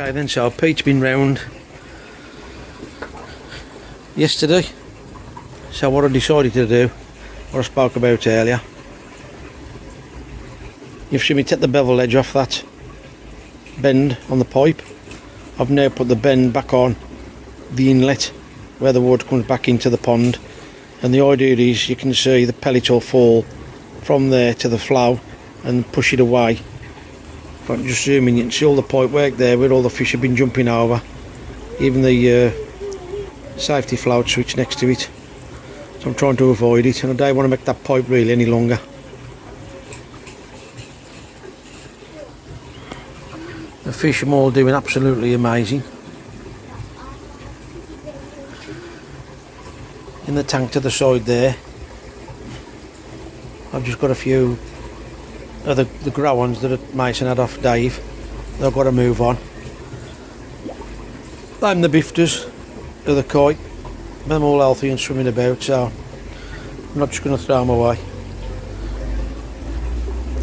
Okay then, so Pete's been round yesterday, so what I decided to do, what I spoke about earlier, you've seen me take the bevel edge off that bend on the pipe. I've now put the bend back on the inlet where the water comes back into the pond, and the idea is you can see the pellet will fall from there to the flow and push it away. If I'm just zooming, you can see all the pipe work there where all the fish have been jumping over, even the safety float switch next to it. So I'm trying to avoid it, and I don't want to make that pipe really any longer. The fish are all doing absolutely amazing. In the tank to the side there, I've just got a few of the grow ones that Mason had off Dave that I've got to move on. I'm the bifters of the kite. I'm all healthy and swimming about, so I'm not just going to throw them away.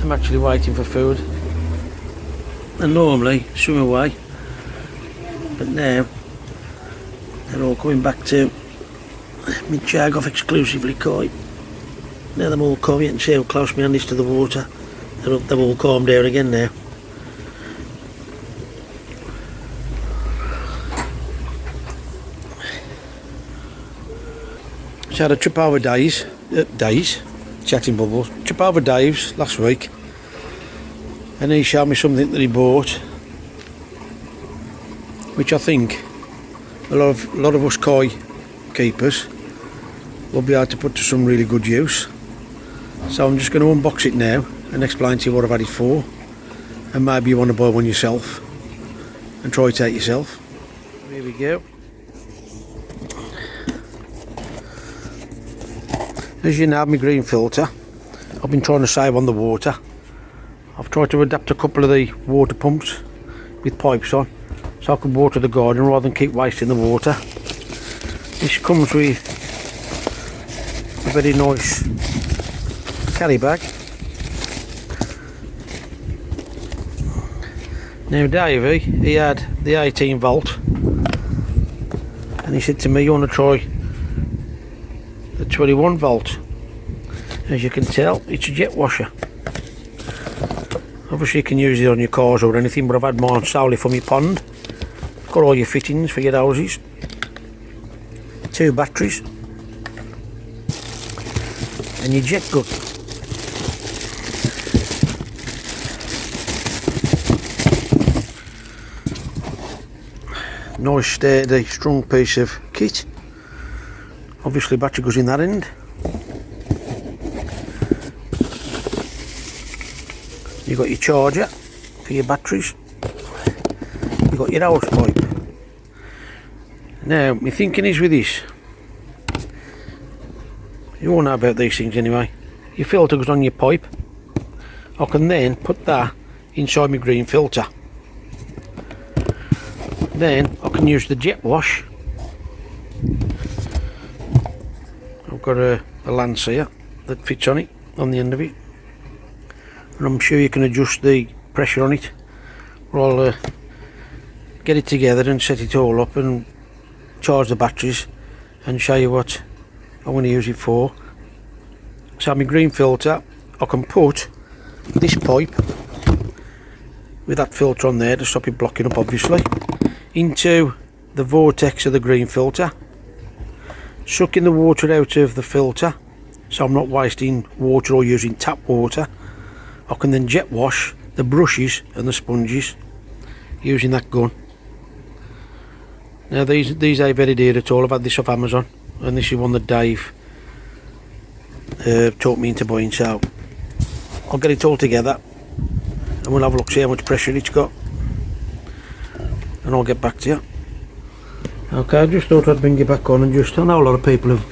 I'm actually waiting for food. And normally swim away, but now they're all coming back to my jag off exclusively kite. Now they're all coming, and see how close my hand is to the water. They've all calmed down again now. So I had a trip over chatting bubbles, trip over Dave's last week, and he showed me something that he bought, which I think a lot of us koi keepers will be able to put to some really good use. So I'm just going to unbox it now and explain to you what I've had it for, and maybe you want to buy one yourself and try it out yourself. Here we go. As you know, my green filter, I've been trying to save on the water. I've tried to adapt a couple of the water pumps with pipes on, so I can water the garden rather than keep wasting the water. This comes with a very nice carry bag. Now Davey, he had the 18 volt, and he said to me, you want to try the 21 volt. As you can tell, it's a jet washer. Obviously you can use it on your cars or anything, but I've had mine solely for my pond. Got all your fittings for your hoses, 2 batteries, and your jet gun. Nice sturdy strong piece of kit. Obviously battery goes in that end. You've got your charger for your batteries. You've got your hose pipe. Now, my thinking is with this, you all know about these things anyway. Your filter goes on your pipe. I can then put that inside my green filter. Then I can use the jet wash. I've got a lance here that fits on it, on the end of it. And I'm sure you can adjust the pressure on it. I'll get it together and set it all up and charge the batteries and show you what I'm going to use it for. So my green filter, I can put this pipe with that filter on there to stop it blocking up, obviously, into the vortex of the green filter, sucking the water out of the filter so I'm not wasting water or using tap water. I can then jet wash the brushes and the sponges using that gun. Now these ain't very dear at all. I've had this off Amazon, and this is one that Dave taught me into buying, so I'll get it all together and we'll have a look, see how much pressure it's got, and I'll get back to you. Okay, I just thought I'd bring you back on and just, I know a lot of people have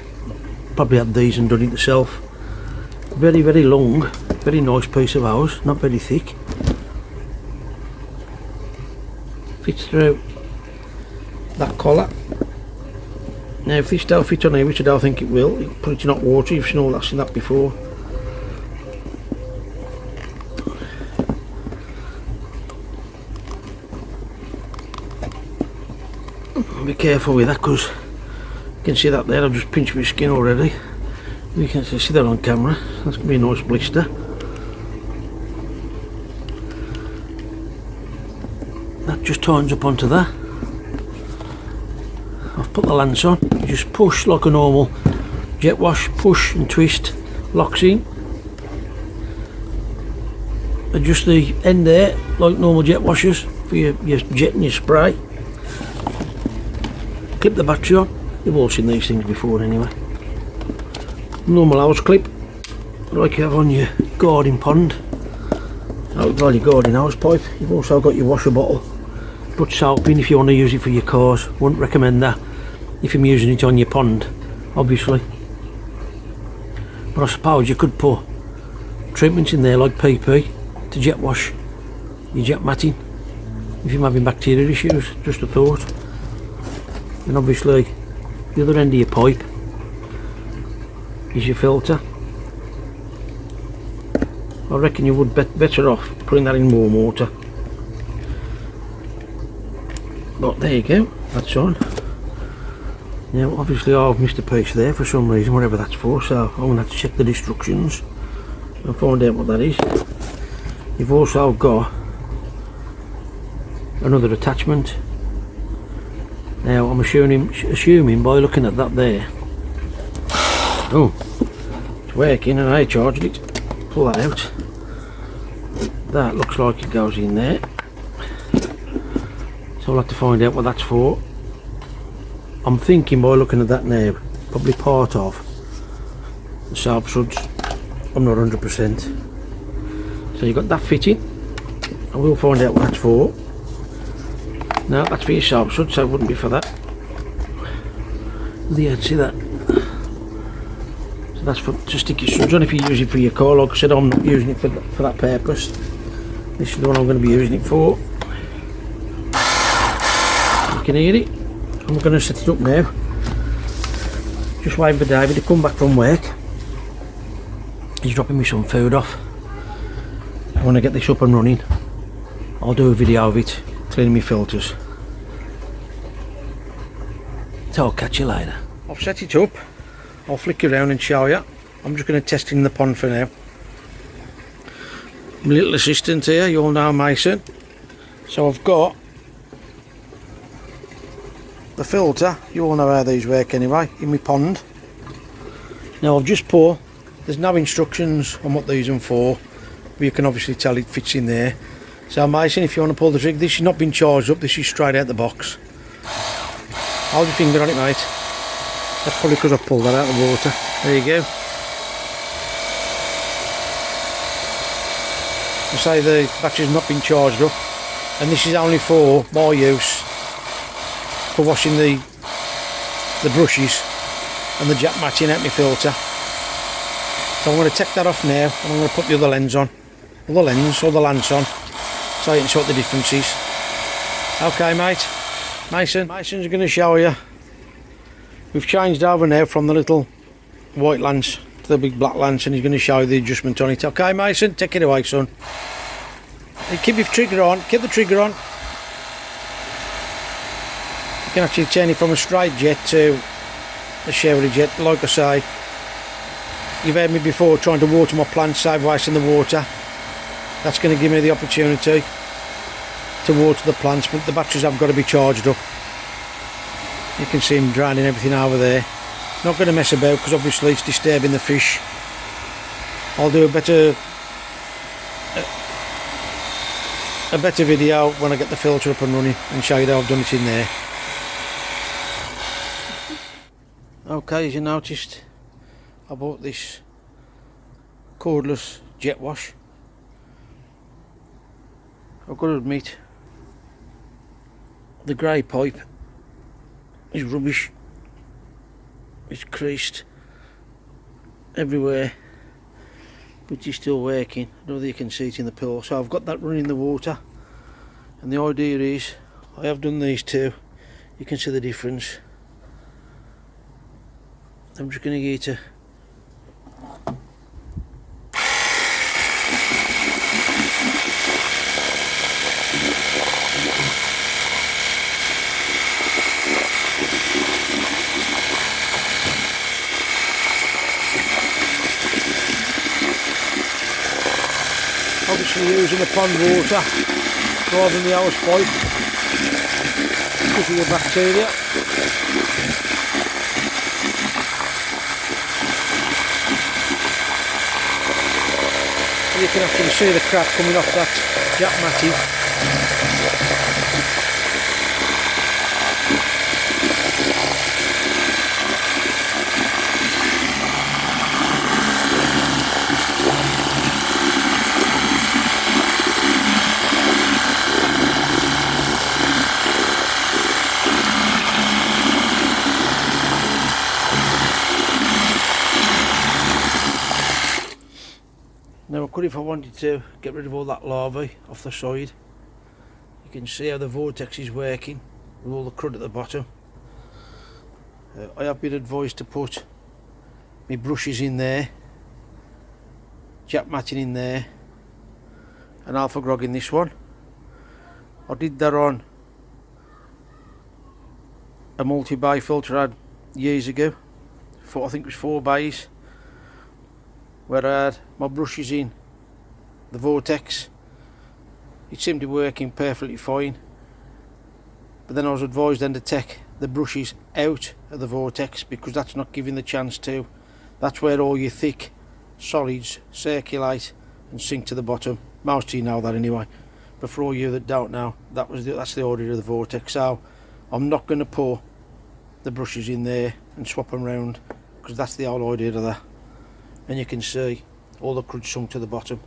probably had these and done it themselves. Very, very long, very nice piece of hose, not very thick. Fits through that collar. Now if this don't fit on here, which I don't think it will, you put it in hot water. You've seen all that, seen that before. I'll be careful with that because you can see that there. I've just pinched my skin already. You can see that on camera. That's going to be a nice blister. That just turns up onto that. I've put the lance on. You just push like a normal jet wash, push and twist, locks in. Adjust the end there like normal jet washers for your jet and your spray. Clip the battery on. You've all seen these things before anyway. Normal hose clip, like you have on your garden pond. Outside your garden hose pipe. You've also got your washer bottle. Put soap in if you want to use it for your cars. Wouldn't recommend that if you're using it on your pond, obviously. But I suppose you could put treatments in there like PP to jet wash your jet matting if you're having bacteria issues. Just a thought. And obviously the other end of your pipe is your filter. I reckon you would better off putting that in warm water. But there you go, that's on. Now obviously I've missed a piece there for some reason, whatever that's for, so I'm going to have to check the instructions and find out what that is. You've also got another attachment. Now I'm assuming by looking at that there, oh, it's working and I charged it. Pull that out. That looks like it goes in there. So I'll have to find out what that's for. I'm thinking by looking at that now, probably part of the soap suds. I'm not 100%. So you've got that fitting. I will find out what that's for. No, that's for your soap suds, so it wouldn't be for that. There, see that? So that's to stick your suds on if you use it for your car. Like I said, I'm not using it for that purpose. This is the one I'm going to be using it for. You can hear it. I'm going to set it up now. Just waiting for David to come back from work. He's dropping me some food off. I want to get this up and running. I'll do a video of it, cleaning my filters. So I'll catch you later. I've set it up. I'll flick around and show you. I'm just going to test it in the pond for now. My little assistant here, you all know Mason. So I've got the filter, you all know how these work anyway, in my pond. Now I've just put, there's no instructions on what these are for, but you can obviously tell it fits in there. So Mason, if you want to pull the trigger, this has not been charged up, this is straight out the box. Hold your finger on it, mate. That's probably because I pulled that out of the water. There you go. I say the battery's not been charged up, and this is only for my use for washing the brushes and the jet matting out my filter. So I'm going to take that off now and I'm going to put the other lens on, or the lance on, so you can see what the difference is. Okay mate, Mason's going to show you. We've changed over now from the little white lance to the big black lance, and he's going to show you the adjustment on it. Okay Mason, take it away son. And keep your trigger on, keep the trigger on. You can actually turn it from a straight jet to a showery jet. Like I say, you've heard me before trying to water my plants, save wasting the water. That's going to give me the opportunity to water the plants, but the batteries have got to be charged up. You can see them draining everything over there. Not going to mess about because obviously it's disturbing the fish. I'll do a better video when I get the filter up and running and show you how I've done it in there. Okay, as you noticed, I bought this cordless jet wash. I've got to admit, the grey pipe is rubbish. It's creased everywhere, but it's still working. I don't know whether you can see it in the pool. So I've got that running in the water, and the idea is I have done these two. You can see the difference. I'm just going to get a obviously using the pond water rather than the house pipe because of the bacteria. You can actually see the crap coming off that jack matting. Now I could, if I wanted to, get rid of all that larvae off the side. You can see how the vortex is working with all the crud at the bottom. I have been advised to put my brushes in there, jack matting in there, and alpha grog in this one. I did that on a multi-bay filter I had years ago, I think it was 4 bays, where I had my brushes in the vortex. It seemed to be working perfectly fine, but then I was advised then to take the brushes out of the vortex because that's not giving the chance to. That's where all your thick solids circulate and sink to the bottom. Most of you know that anyway, but for all you that don't know, that's the idea of the vortex. So I'm not going to pour the brushes in there and swap them around because that's the whole idea of that. And you can see all the crud sunk to the bottom.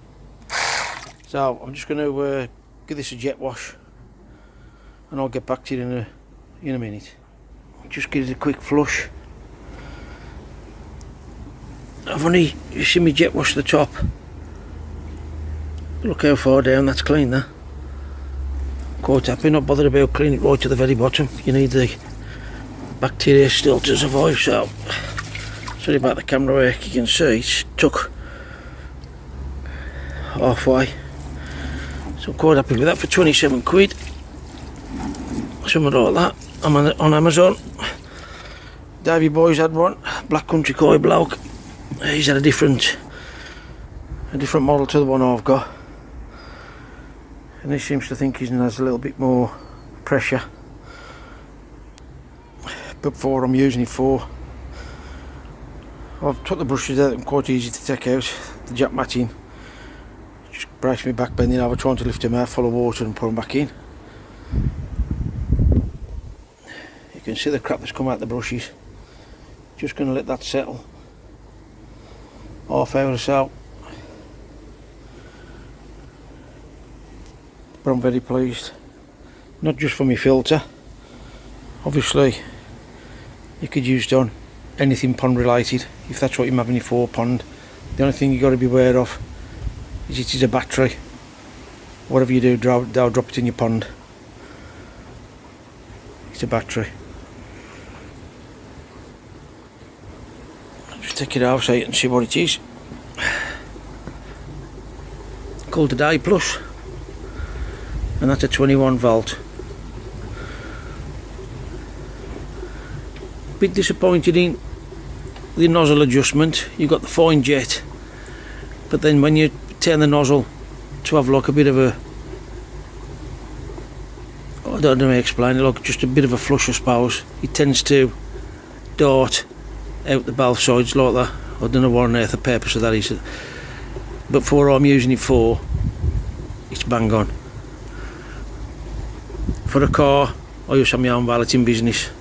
So I'm just going to give this a jet wash, and I'll get back to you in a minute. Just give it a quick flush. You see me jet wash the top. Look how far down that's clean there. Quite happy, not bothered about cleaning it right to the very bottom. You need the bacteria still to survive, so sorry about the camera work. You can see it's took halfway, so I'm quite happy with that for 27 quid, something like that. I'm on Amazon. Davey Boy's had one, Black Country Koi bloke. He's had a different model to the one I've got, and he seems to think he has a little bit more pressure, but for what I'm using it for, I've took the brushes out, they're quite easy to take out. The jack matting just breaks me back bending over trying to lift them out full of water and put them back in. You can see the crap that's come out the brushes. Just going to let that settle half hour or so, but I'm very pleased. Not just for my filter, obviously you could use it on anything pond related if that's what you're having it for, pond. The only thing you got to be aware of is it is a battery. Whatever you do, drop it in your pond. It's a battery. I'll just take it out so you can see what it is. Called a Day Plus, and that's a 21 volt. Bit disappointed in the nozzle adjustment. You've got the fine jet, but then when you turn the nozzle to have like a bit of a, I don't know how to explain it, like just a bit of a flush I suppose, it tends to dart out the both sides like that. I don't know what on earth the purpose of that is, but for what I'm using it for, it's bang on. For a car, I used to have my own valeting business.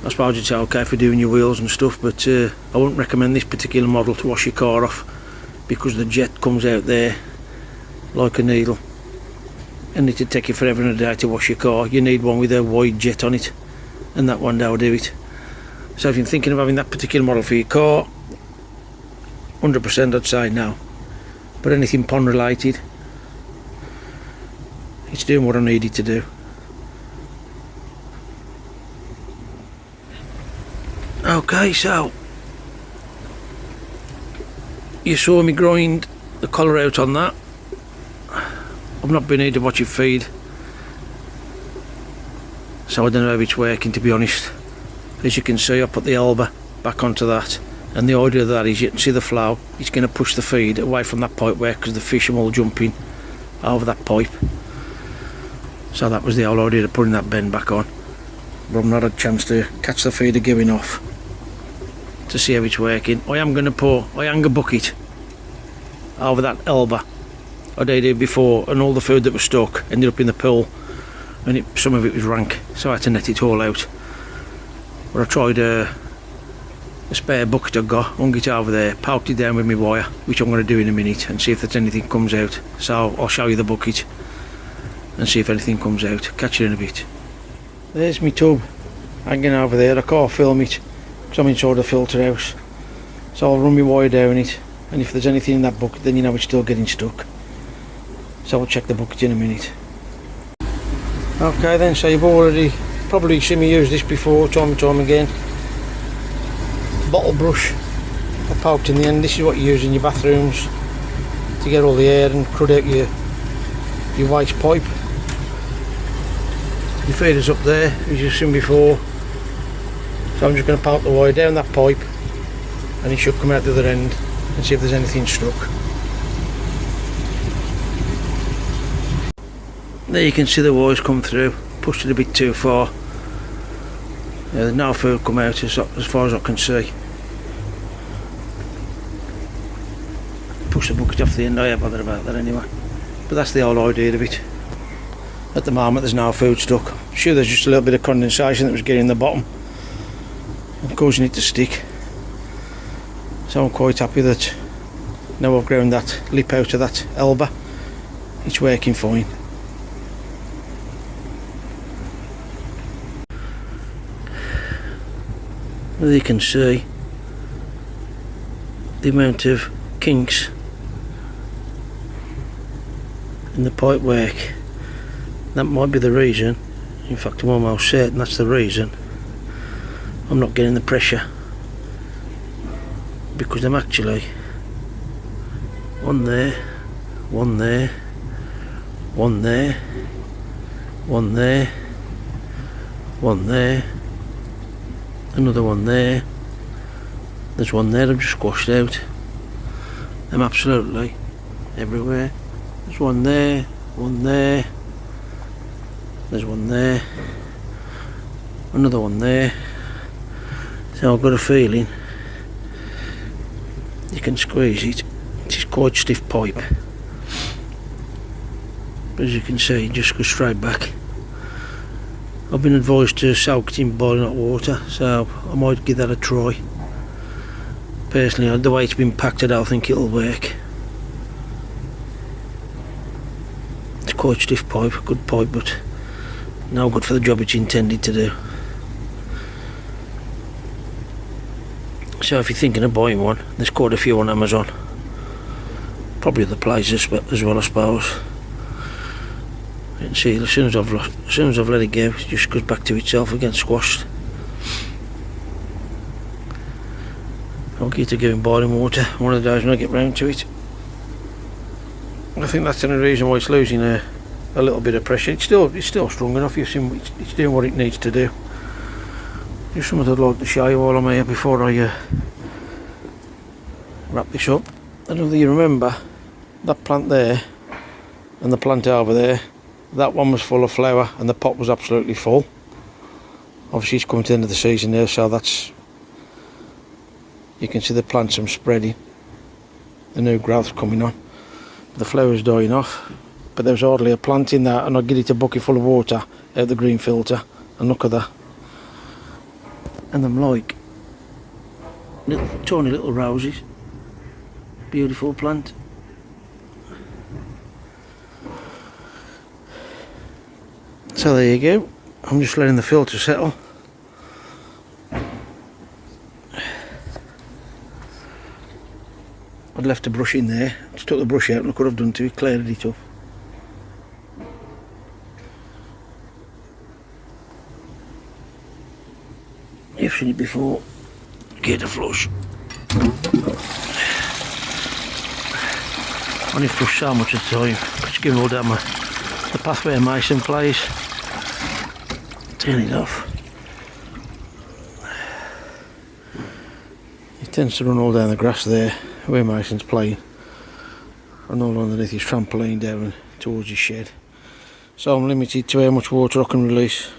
I suppose it's okay for doing your wheels and stuff, but I wouldn't recommend this particular model to wash your car off because the jet comes out there like a needle and it'd take you forever and a day to wash your car. You need one with a wide jet on it, and that one will do it. So if you're thinking of having that particular model for your car, 100% I'd say no. But anything pond related, it's doing what I need it to do. Okay, so you saw me grind the collar out on that. I've not been able to watch it feed, so I don't know if it's working, to be honest. As you can see, I put the elbow back onto that and the idea of that is you can see the flow, it's going to push the feed away from that pipe work because the fish are all jumping over that pipe. So that was the whole idea of putting that bend back on, but I've not had a chance to catch the feeder going off to see how it's working. I am going to pour a hanger bucket over that elbow. I did it before and all the food that was stuck ended up in the pool, and some of it was rank, so I had to net it all out. But I tried a spare bucket I got, hung it over there, poked it down with my wire, which I'm going to do in a minute, and see if there's anything comes out. So I'll show you the bucket and see if anything comes out. Catch you in a bit. There's my tub hanging over there. I can't film it because I'm inside the filter house, so I'll run my wire down it, and if there's anything in that bucket then you know it's still getting stuck. So I'll check the bucket in a minute. Okay then, so you've already probably seen me use this before time and time again. Bottle brush I poked in the end. This is what you use in your bathrooms to get all the air and crud out your waste pipe. Your feeder's up there as you've seen before, so I'm just going to poke the wire down that pipe and it should come out the other end and see if there's anything stuck. There you can see the wires come through, pushed it a bit too far. There's no food come out as far as I can see. Push the bucket off the end, I ain't bothered about that anyway. But that's the whole idea of it. At the moment there's no food stuck. I'm sure there's just a little bit of condensation that was getting in the bottom and causing it to stick. So I'm quite happy that now I've ground that lip out of that elbow, it's working fine. As you can see, the amount of kinks in the pipe work, that might be the reason. In fact, I'm almost certain that's the reason I'm not getting the pressure, because I'm actually one there, one there, one there, one there, one there, another one there, there's one there I've just squashed out. I'm absolutely everywhere. There's one there, there's one there, another one there. So I've got a feeling you can squeeze it. It is quite stiff pipe, but as you can see it just goes straight back. I've been advised to soak it in boiling hot water, so I might give that a try. Personally, the way it's been packed I don't think it'll work. It's quite stiff pipe, good pipe, but no good for the job it's intended to do. So if you're thinking of buying one, there's quite a few on Amazon. Probably other places as well, I suppose. You can see as soon as I've let it go, it just goes back to itself again, squashed. I'll get to giving boiling water one of the days when I get round to it. I think that's the only reason why it's losing a little bit of pressure. It's still strong enough. You've seen it's doing what it needs to do. Just something I'd like to show you while I'm here before I wrap this up. I don't know whether you remember that plant there and the plant over there. That one was full of flower and the pot was absolutely full. Obviously it's coming to the end of the season now, so that's, you can see the plants are spreading, the new growth coming on. The flowers dying off, but there was hardly a plant in there, and I get it a bucket full of water out the green filter, and look at that. And them like little, tiny little roses. Beautiful plant. So there you go. I'm just letting the filter settle. I'd left a brush in there, just took the brush out and look what I've done to it, cleared it up. You've seen it before, get a flush. I only flush so much at a time, just give all down the pathway of Mason place. Turn it off. tends to run all down the grass there where Mason's playing, and all underneath his trampoline down towards his shed. So I'm limited to how much water I can release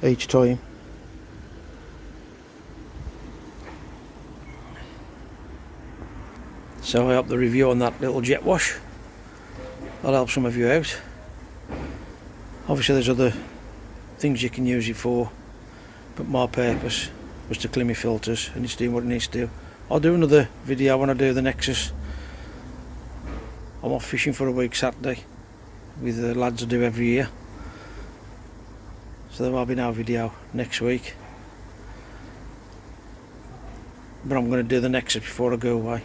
each time. So I hope the review on that little jet wash will help some of you out. Obviously there's other things you can use it for, but my purpose was to clean my filters, and it's doing what it needs to do. I'll do another video when I do the Nexus. I'm off fishing for a week Saturday with the lads I do every year, so there will be no video next week, but I'm going to do the Nexus before I go away,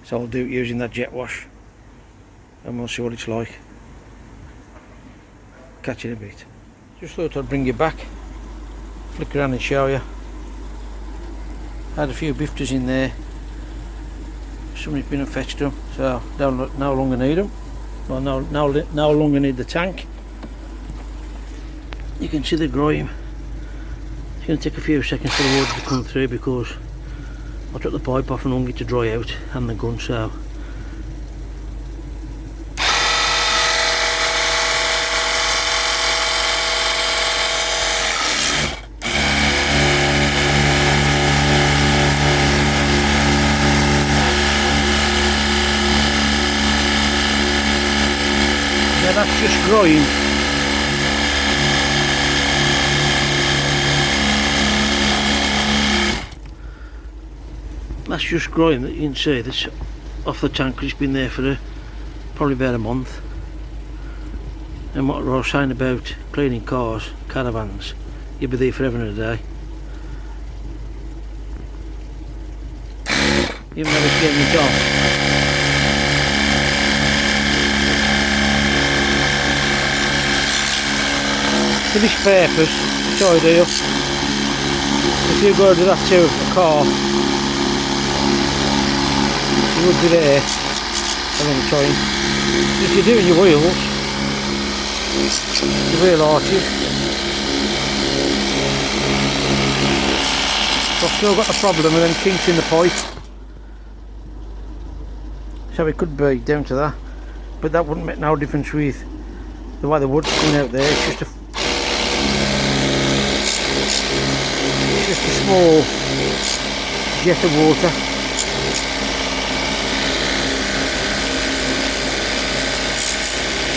so I'll do it using that jet wash and we'll see what it's like. Catch you in a bit. Just thought I'd bring you back, flick around and show you. Had a few bifters in there, somebody's been and fetched them, so don't no longer need them. Well, no longer need the tank. You can see the grime. It's going to take a few seconds for the water to come through because I took the pipe off and hung it to dry out, and the gun, so that's just grime. That's just grime that you can see that's off the tank, because it's been there for probably about a month. And what I was saying about cleaning cars, caravans, you'll be there forever and a day. Even though it's getting it off. For this purpose, it's ideal. If you go to that to a car, you would be there a long time. If you're doing your wheels, the wheel arches. I've still got the problem with them kinks in the pipe, so it could be down to that, but that wouldn't make no difference with the way the wood's coming out there. It's just a small jet of water.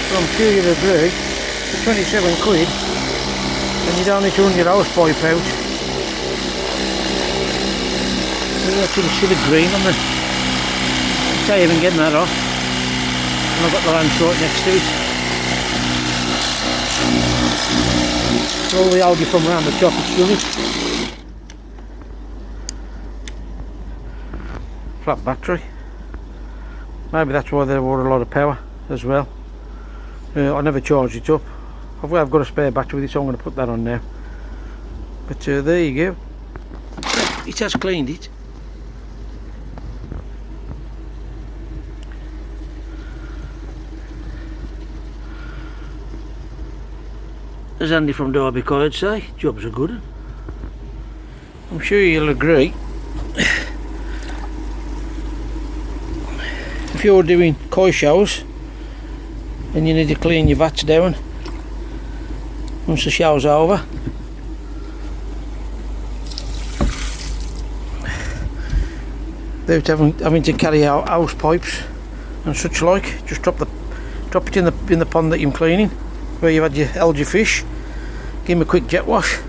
So I'm sure you'll agree, for 27 quid, and you don't need to run your hose pipe out. You actually see the green on the, I can't even get that off, and I've got the land short next to it. All the algae from around the top is done. Flat battery. Maybe that's why they want a lot of power as well. I never charged it up. I've got a spare battery with it, so I'm going to put that on now. But there you go. It has cleaned it. As Andy from Derby College say, jobs are good. I'm sure you'll agree. If you're doing koi shows and you need to clean your vats down once the shower's over, without having to carry out hose pipes and such like, just drop it in the pond that you're cleaning, where you've had your algae fish. Give them a quick jet wash.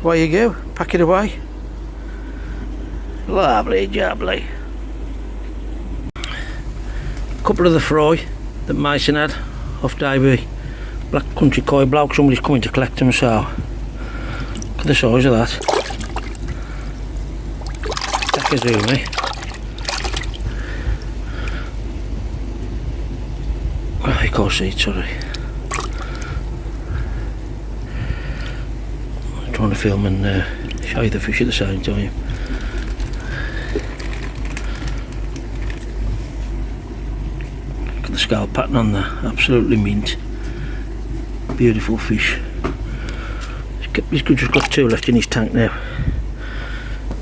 Away you go, pack it away. Lovely jubbly. Couple of the fry that Mason had off Davey Black Country Koi bloke. Somebody's coming to collect them, so look at the size of that. Takazumi. Oh, you can't see it, sorry. I'm trying to film and show you the fish at the same time. Look at the scale pattern on that, absolutely mint. Beautiful fish. Just He's just got 2 left in his tank now.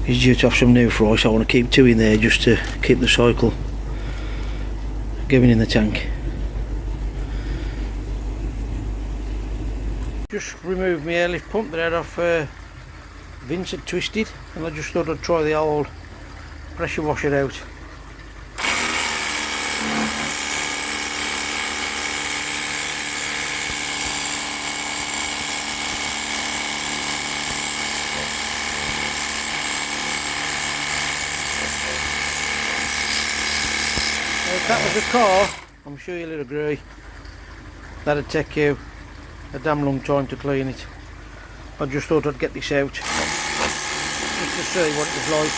He's due to have some new fry, so I want to keep 2 in there just to keep the cycle going in the tank. Just removed my airlift pump that out of Vince had twisted, and I just thought I'd try the old pressure washer out. If that was a car, I'm sure you'll agree, that'd take you a damn long time to clean it. I just thought I'd get this out just to see what it was like.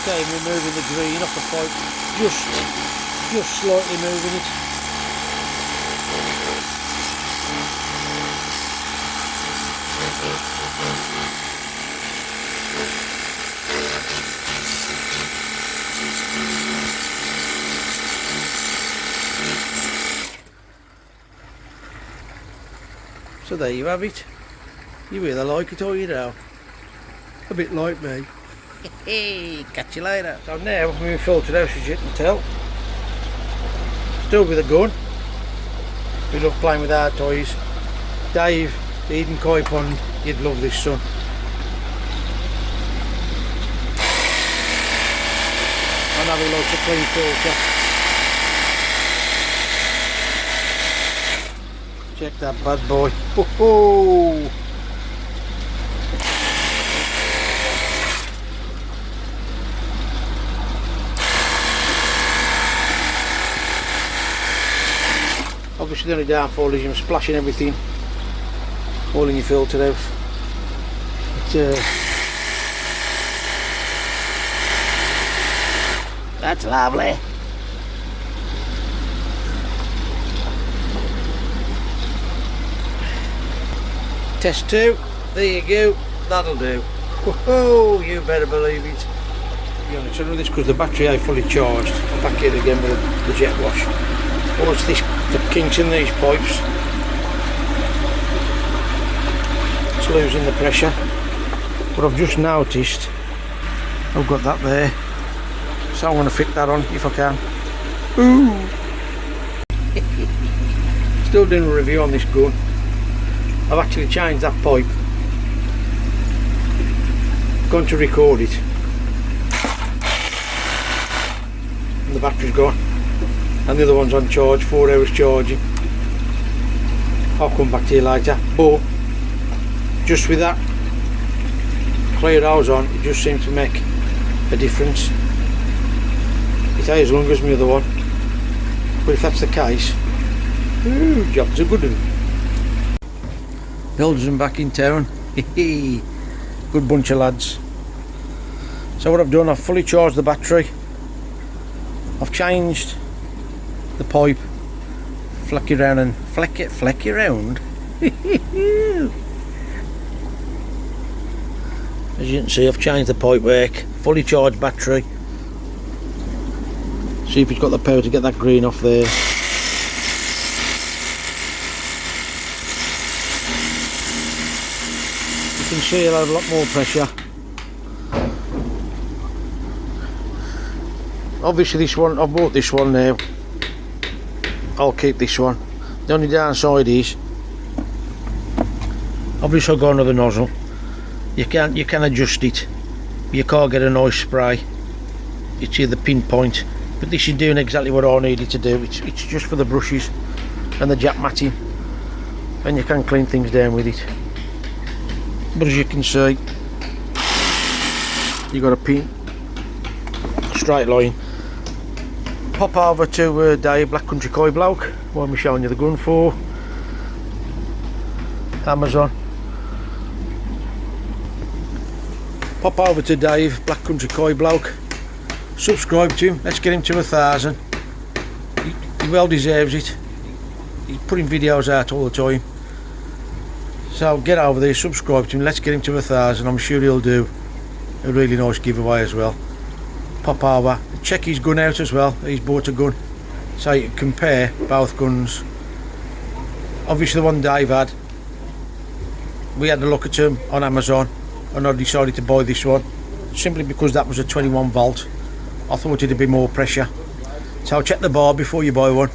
Okay, removing the green off the pipe, just slightly moving it. So there you have it. You either like it or you don't. A bit like me. Hey, catch you later. So now I'm in filtered house, as you can tell. Still with a gun. We love playing with our toys. Dave, the Eden Koi Pond, you'd love this, son. I know he likes a clean filter. Check that bad boy. Ho ho! Obviously the only downfall is you're splashing everything all in your filter house. But, that's lovely. Test 2, there you go, that'll do. Whoa, you better believe it. You're going to do this because the battery is fully charged. I'm back here again with the jet wash. Watch this, the kinks in these pipes. It's losing the pressure. But I've just noticed I've got that there. So I'm going to fit that on if I can. Ooh. Still doing a review on this gun. I've actually changed that pipe. Gone to record it. And the battery's gone. And the other one's on charge, 4 hours charging. I'll come back to you later. But just with that clear hose on, it just seems to make a difference. It ain't as long as my other one. But if that's the case, ooh, job's a good one. Builders and back in town. Good bunch of lads. So what I've done, I've fully charged the battery. I've changed the pipe. Fleck it around and fleck it around. As you can see, I've changed the pipe work. Fully charged battery. See if it's got the power to get that green off there. You can see it'll have a lot more pressure. Obviously this one, I've bought this one now. I'll keep this one. The only downside is obviously I've got another nozzle. You can adjust it. You can't get a nice spray. It's either pinpoint. But this is doing exactly what I needed to do. It's just for the brushes and the jack matting. And you can clean things down with it. But as you can see, you got a pin, straight line. Pop over to Dave, Black Country Koi Bloke, what I'm showing you the gun for. Amazon. Pop over to Dave, Black Country Koi Bloke. Subscribe to him. Let's get him to 1,000. He well deserves it. He's putting videos out all the time. So get over there, subscribe to him. Let's get him to 1,000. I'm sure he'll do a really nice giveaway as well. Pop over, check his gun out as well. He's bought a gun, so you can compare both guns Obviously the one Dave had, we had a look at them on Amazon, and I decided to buy this one simply because that was a 21 volt. I thought it'd be more pressure, so check the bar before you buy one.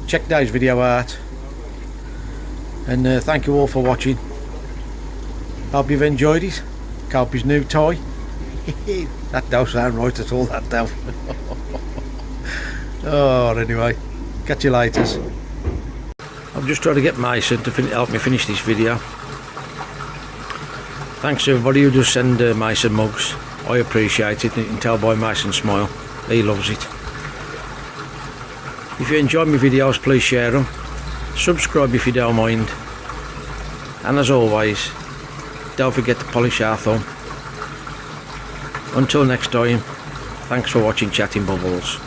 Check Dave's video out, and thank you all for watching. Hope you've enjoyed it. Hope his new toy. That don't sound right at all, that don't. Oh, anyway, catch you later. I'm just trying to get Mason to help me finish this video. Thanks to everybody who does send Mason mugs. I appreciate it. You can tell by Mason's smile, he loves it. If you enjoy my videos, please share them. Subscribe if you don't mind. And as always, don't forget to polish our thumb. Until next time, thanks for watching Chatting Bubbles.